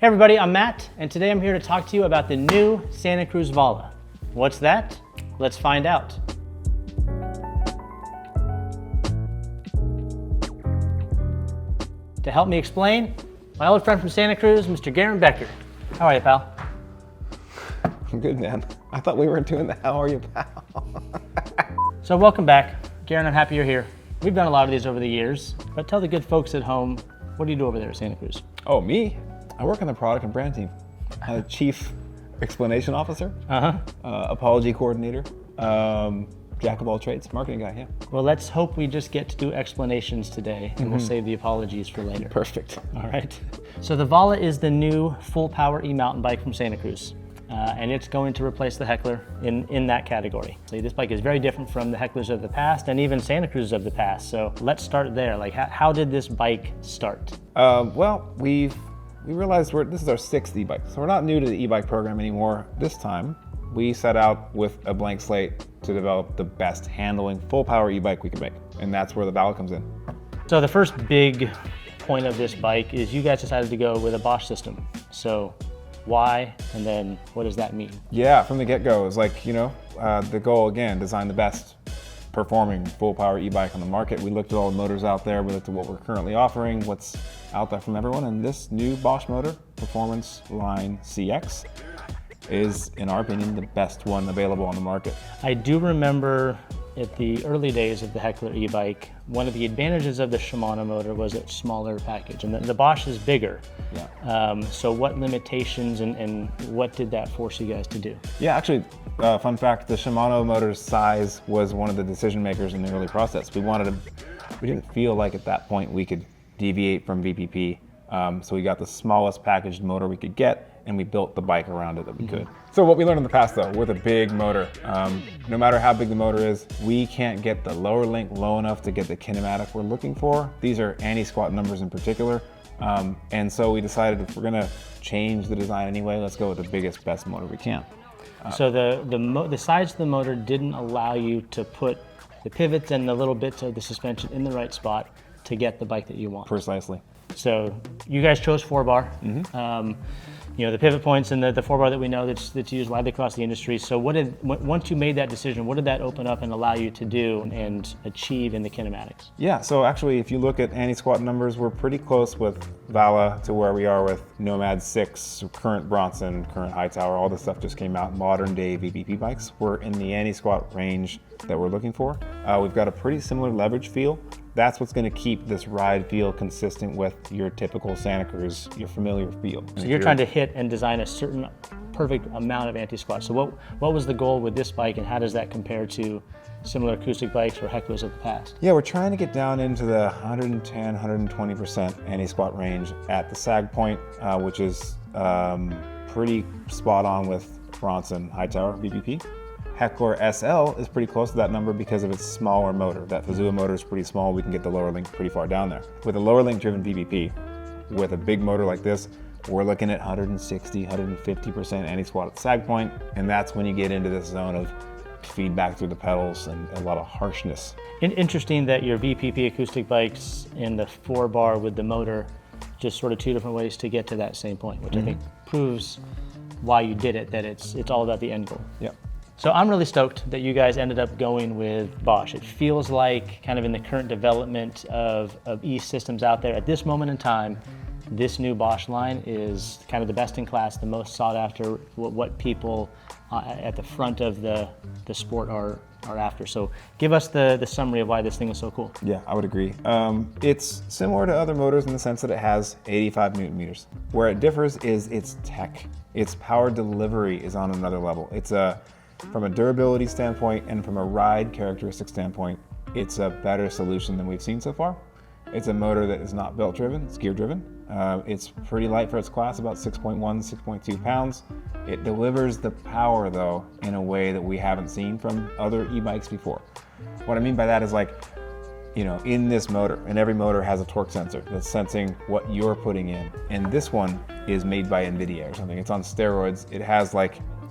Hey everybody, I'm Matt, and today I'm here to talk to you about the new Santa Cruz Vala. What's that? Let's find out. To help me explain, my old friend from Santa Cruz, Mr. Garen Becker. How are you, pal? I'm good, man. I thought we weren't doing the how are you, pal? So welcome back. Garen, I'm happy you're here. We've done a lot of these over the years, but tell the good folks at home, what do you do over there at Santa Cruz? Oh, me? I work on the product and brand team. I'm a chief explanation officer, apology coordinator, jack of all trades, marketing guy, yeah. Well, let's hope we just get to do explanations today, and we'll save the apologies for later. Perfect. All right. So the Vala is the new full power e-mountain bike from Santa Cruz. And it's going to replace the Heckler in that category. So this bike is very different from the Hecklers of the past and even Santa Cruz of the past. So let's start there. Like, how did this bike start? Well, we realized this is our sixth e-bike, so we're not new to the e-bike program anymore. This time, we set out with a blank slate to develop the best handling full power e-bike we could make, and that's where the Vala comes in. So the first big point of this bike is you guys decided to go with a Bosch system. So why, and then what does that mean? Yeah, from the get-go, it was like, the goal again, design the best performing full power e-bike on the market. We looked at all the motors out there, we looked at what we're currently offering, what's out there from everyone, and this new Bosch motor, Performance Line CX, is, in our opinion, the best one available on the market. I do remember at the early days of the Heckler e-bike, one of the advantages of the Shimano motor was its smaller package, and the Bosch is bigger. Yeah. So what limitations and what did that force you guys to do? Yeah, actually, fun fact, the Shimano motor's size was one of the decision makers in the early process. We didn't feel like at that point we could deviate from VPP, so we got the smallest packaged motor we could get, and we built the bike around it that we could. So what we learned in the past though, with a big motor, no matter how big the motor is, we can't get the lower link low enough to get the kinematic we're looking for. These are anti-squat numbers in particular. And so we decided if we're gonna change the design anyway, let's go with the biggest, best motor we can. So the size of the motor didn't allow you to put the pivots and the little bits of the suspension in the right spot to get the bike that you want. Precisely. So you guys chose 4-bar. The pivot points and the 4-bar that we know that's used widely across the industry. So once you made that decision, what did that open up and allow you to do and achieve in the kinematics? Yeah, so actually if you look at anti-squat numbers, we're pretty close with Vala to where we are with Nomad 6, current Bronson, current Hightower, all this stuff just came out, modern day VPP bikes. We're in the anti-squat range that we're looking for. We've got a pretty similar leverage feel. That's what's going to keep this ride feel consistent with your typical Santa Cruz, your familiar feel. So you're trying to hit and design a certain perfect amount of anti-squat. So what was the goal with this bike, and how does that compare to similar acoustic bikes or Hecklers of the past? Yeah, we're trying to get down into the 110, 120% anti-squat range at the sag point, which is pretty spot on with Bronson Hightower VPP. Heckler SL is pretty close to that number because of its smaller motor. That Fazua motor is pretty small, we can get the lower link pretty far down there. With a lower link driven VPP, with a big motor like this, we're looking at 160, 150% anti-squat at the sag point, and that's when you get into this zone of feedback through the pedals and a lot of harshness. Interesting that your VPP acoustic bikes and the 4-bar with the motor, just sort of two different ways to get to that same point, which I think proves why you did it, that it's all about the end goal. Yep. So I'm really stoked that you guys ended up going with Bosch. It feels like kind of in the current development of e-systems out there at this moment in time, this new Bosch line is kind of the best in class, the most sought after, what people at the front of the sport are after. So give us the summary of why this thing is so cool. Yeah, I would agree. It's similar to other motors in the sense that it has 85 Newton meters. Where it differs is its tech. Its power delivery is on another level. From a durability standpoint and from a ride characteristic standpoint, it's a better solution than we've seen so far. It's a motor that is not belt driven, it's gear driven. It's pretty light for its class, about 6.1, 6.2 pounds. It delivers the power though in a way that we haven't seen from other e-bikes before. What I mean by that is in this motor, and every motor has a torque sensor that's sensing what you're putting in. And this one is made by NVIDIA or something. It's on steroids. It has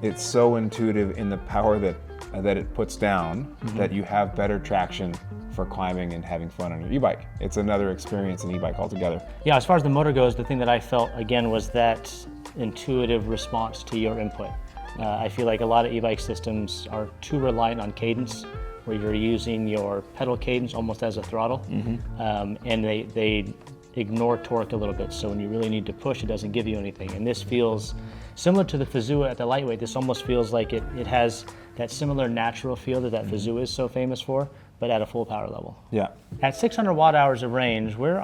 it's so intuitive in the power that it puts down that you have better traction for climbing and having fun on your e-bike. It's another experience in e-bike altogether. Yeah, as far as the motor goes, the thing that I felt again was that intuitive response to your input. I feel like a lot of e-bike systems are too reliant on cadence, where you're using your pedal cadence almost as a throttle, and they ignore torque a little bit. So when you really need to push, it doesn't give you anything. And this feels similar to the Fazua at the lightweight. This almost feels like it has that similar natural feel that Fazua is so famous for, but at a full power level. Yeah. At 600 watt hours of range, we're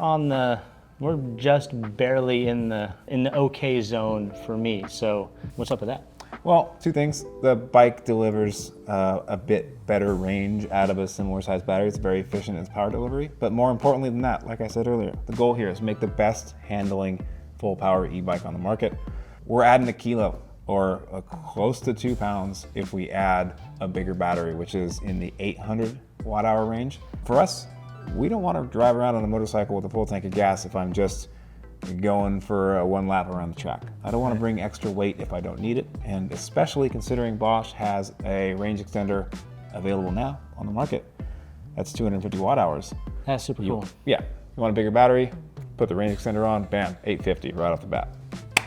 just barely in the okay zone for me. So what's up with that? Well, two things. The bike delivers a bit better range out of a similar sized battery. It's very efficient in its power delivery. But more importantly than that, like I said earlier, the goal here is make the best handling full power e-bike on the market. We're adding a kilo or close to 2 pounds if we add a bigger battery, which is in the 800 watt hour range. For us, we don't want to drive around on a motorcycle with a full tank of gas if I'm just going for one lap around the track. I don't want to bring extra weight if I don't need it, and especially considering Bosch has a range extender available now on the market. That's 250 watt hours. That's super cool. Yeah, you want a bigger battery, put the range extender on, bam, 850 right off the bat.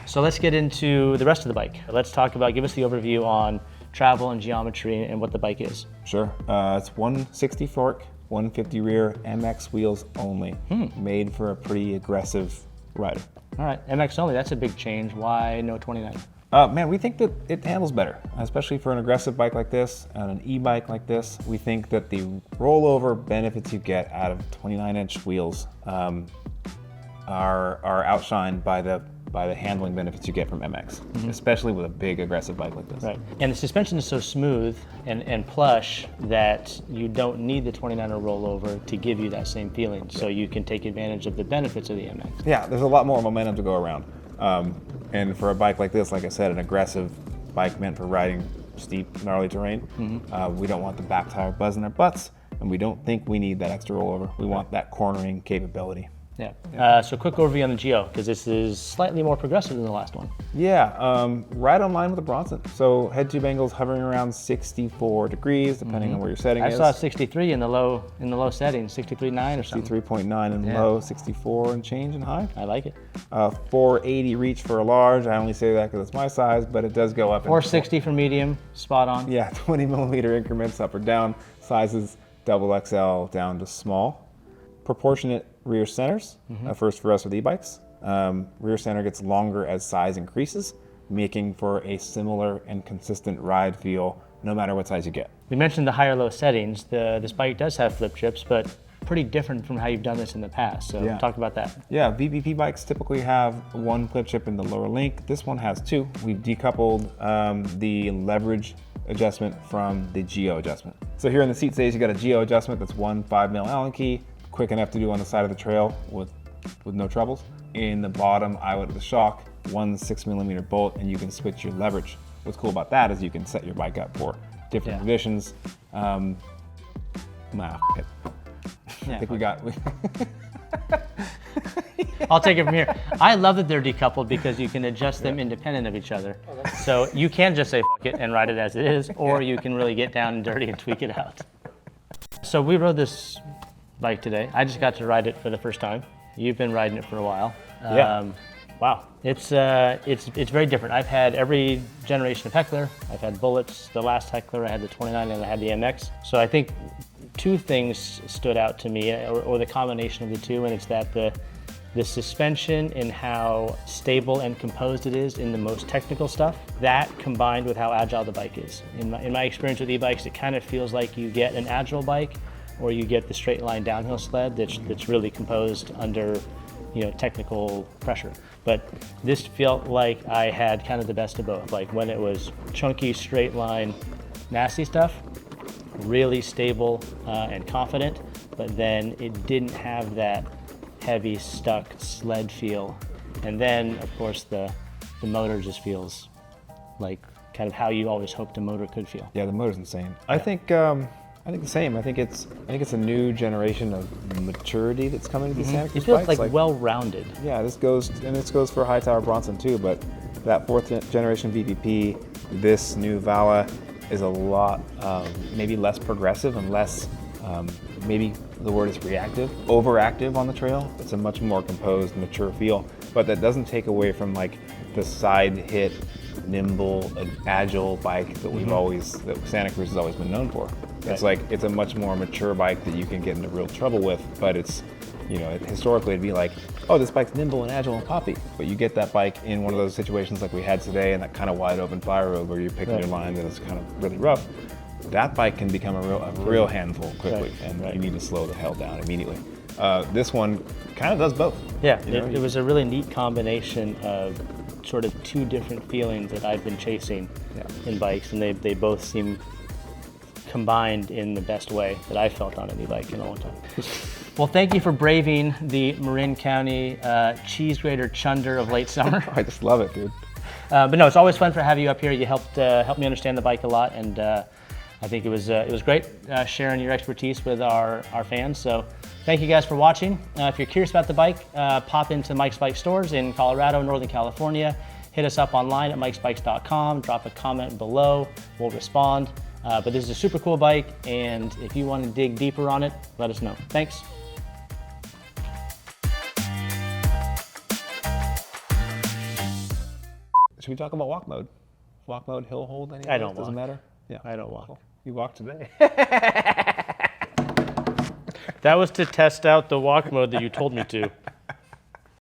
So let's get into the rest of the bike. Let's talk about, give us the overview on travel and geometry and what the bike is. Sure, it's 160 fork, 150 rear, MX wheels only, made for a pretty aggressive rider. All right, MX only, that's a big change. Why no 29? Man, we think that it handles better, especially for an aggressive bike like this and an e-bike like this. We think that the rollover benefits you get out of 29-inch wheels are outshined by the handling benefits you get from MX, especially with a big aggressive bike like this. Right, and the suspension is so smooth and plush that you don't need the 29er rollover to give you that same feeling. So you can take advantage of the benefits of the MX. Yeah, there's a lot more momentum to go around. And for a bike like this, like I said, an aggressive bike meant for riding steep, gnarly terrain, we don't want the back tire buzzing our butts, and we don't think we need that extra rollover. We want that cornering capability. Yeah. So quick overview on the Geo, because this is slightly more progressive than the last one. Yeah, right on line with the Bronson. So head tube angles hovering around 64 degrees, depending on where your setting is. I saw 63 in the low settings, 63.9 or something. 63.9 in low, 64 and change in high. I like it. 480 reach for a large. I only say that because it's my size, but it does go up. 460 for medium, spot on. Yeah, 20 millimeter increments up or down. Sizes double XL down to small. Proportionate rear centers, first for us with e-bikes. Rear center gets longer as size increases, making for a similar and consistent ride feel no matter what size you get. We mentioned the higher low settings. This bike does have flip chips, but pretty different from how you've done this in the past. So talk about that. Yeah, VPP bikes typically have one flip chip in the lower link. This one has two. We've decoupled the leverage adjustment from the Geo adjustment. So here in the seat stays, you got a Geo adjustment that's one 5mm Allen key, quick enough to do on the side of the trail with no troubles. In the bottom eyelet of the shock, one 6mm bolt, and you can switch your leverage. What's cool about that is you can set your bike up for different conditions. I think we got. I'll take it from here. I love that they're decoupled because you can adjust them independent of each other. So you can just say fuck it and ride it as it is, or you can really get down and dirty and tweak it out. So we rode this bike today. I just got to ride it for the first time. You've been riding it for a while. Wow, it's very different. I've had every generation of Heckler. I've had Bullets, the last Heckler, I had the 29 and I had the MX. So I think two things stood out to me, or the combination of the two, and it's that the suspension and how stable and composed it is in the most technical stuff, that combined with how agile the bike is. In my experience with e-bikes, it kind of feels like you get an agile bike or you get the straight line downhill sled that's really composed under technical pressure. But this felt like I had kind of the best of both. Like when it was chunky, straight line, nasty stuff, really stable and confident, but then it didn't have that heavy, stuck sled feel. And then, of course, the motor just feels like kind of how you always hoped a motor could feel. Yeah, the motor's insane. Yeah. I think the same. I think it's a new generation of maturity that's coming to these Santa Cruz bikes. It feels like well-rounded. Yeah, this goes for high tower Bronson too, but that fourth generation VPP, this new Vala is a lot maybe less progressive and less maybe the word is reactive, overactive on the trail. It's a much more composed, mature feel, but that doesn't take away from like the side hit, nimble, agile bike that that Santa Cruz has always been known for. Right. It's like, it's a much more mature bike that you can get into real trouble with, but it's, you know, historically it'd be like, oh, this bike's nimble and agile and poppy. But you get that bike in one of those situations like we had today in that kind of wide open fire road where you're picking your line that is kind of really rough. That bike can become a real handful quickly, and you need to slow the hell down immediately. This one kind of does both. Yeah, it was a really neat combination of sort of two different feelings that I've been chasing in bikes, and they both seem combined in the best way that I felt on any bike in a long time. Well, thank you for braving the Marin County cheese grater chunder of late summer. I just love it, dude. But no, it's always fun to have you up here. You helped me understand the bike a lot, and I think it was great sharing your expertise with our fans. So thank you guys for watching. If you're curious about the bike, pop into Mike's Bike stores in Colorado, Northern California. Hit us up online at mikesbikes.com. Drop a comment below. We'll respond. But this is a super cool bike, and if you want to dig deeper on it, let us know. Thanks. Should we talk about walk mode? Walk mode, hill hold, anything? I don't walk. Doesn't matter? Yeah, I don't walk. Well, you walked today. That was to test out the walk mode that you told me to.